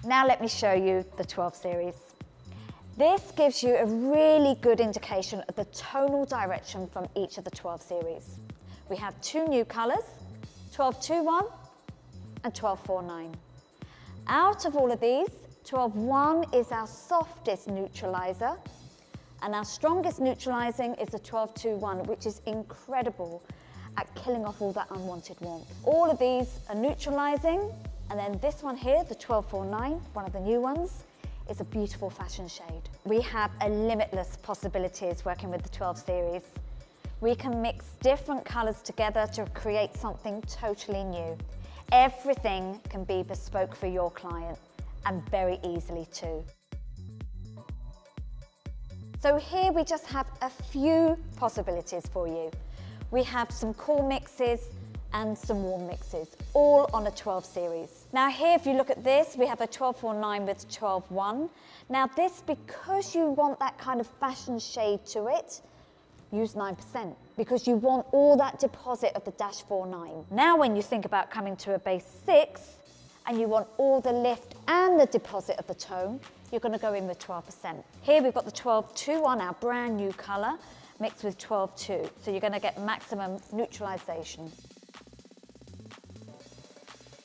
Now let me show you the 12 series. This gives you a really good indication of the tonal direction from each of the 12 series. We have two new colours, 1221 and 1249. Out of all of these, 12-1 is our softest neutraliser, and our strongest neutralising is the 12-2-1, which is incredible at killing off all that unwanted warmth. All of these are neutralising, and then this one here, the 12-4-9, one of the new ones, is a beautiful fashion shade. We have a limitless possibilities working with the 12 series. We can mix different colours together to create something totally new. Everything can be bespoke for your client, and very easily too. So here we just have a few possibilities for you. We have some cool mixes and some warm mixes, all on a 12 series. Now here, if you look at this, we have a 12-4-9 with 12-1. Now this, because you want that kind of fashion shade to it, use 9%, because you want all that deposit of the -4-9. Now when you think about coming to a base 6, and you want all the lift and the deposit of the tone, you're going to go in with 12%. Here we've got the 12-2-1, our brand new colour, mixed with 12-2, so you're going to get maximum neutralisation.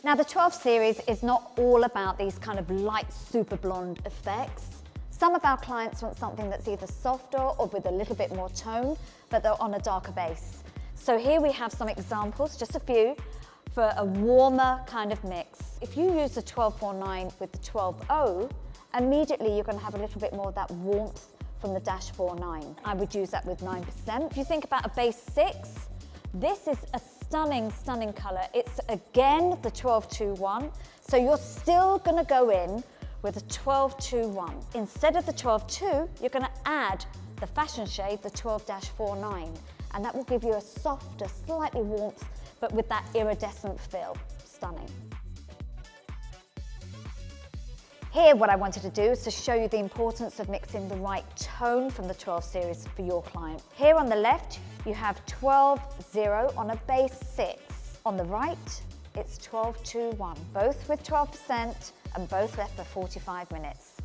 Now the 12 series is not all about these kind of light super blonde effects. Some of our clients want something that's either softer or with a little bit more tone, but they're on a darker base. So here we have some examples, just a few, for a warmer kind of mix. If you use the 12-4-9 with the 12-0, immediately you're going to have a little bit more of that warmth from the -4-9. I would use that with 9%. If you think about a base 6, this is a stunning, stunning colour. It's again the 12-2-1, so you're still going to go in with a 12-2-1. Instead of the 12-2, you're going to add the fashion shade, the 12-4-9, and that will give you a softer, slightly warmth, but with that iridescent feel. Stunning. Here, what I wanted to do is to show you the importance of mixing the right tone from the 12 series for your client. Here on the left, you have 12-0 on a base 6. On the right, it's 12-2-1, both with 12% and both left for 45 minutes.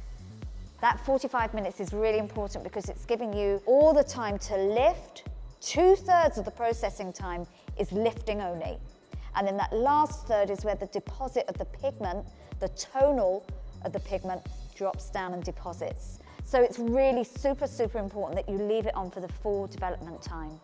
That 45 minutes is really important because it's giving you all the time to lift. 2/3 of the processing time is lifting only. And then that last third is where the deposit of the pigment, the tonal of the pigment, drops down and deposits. So it's really super, super important that you leave it on for the full development time.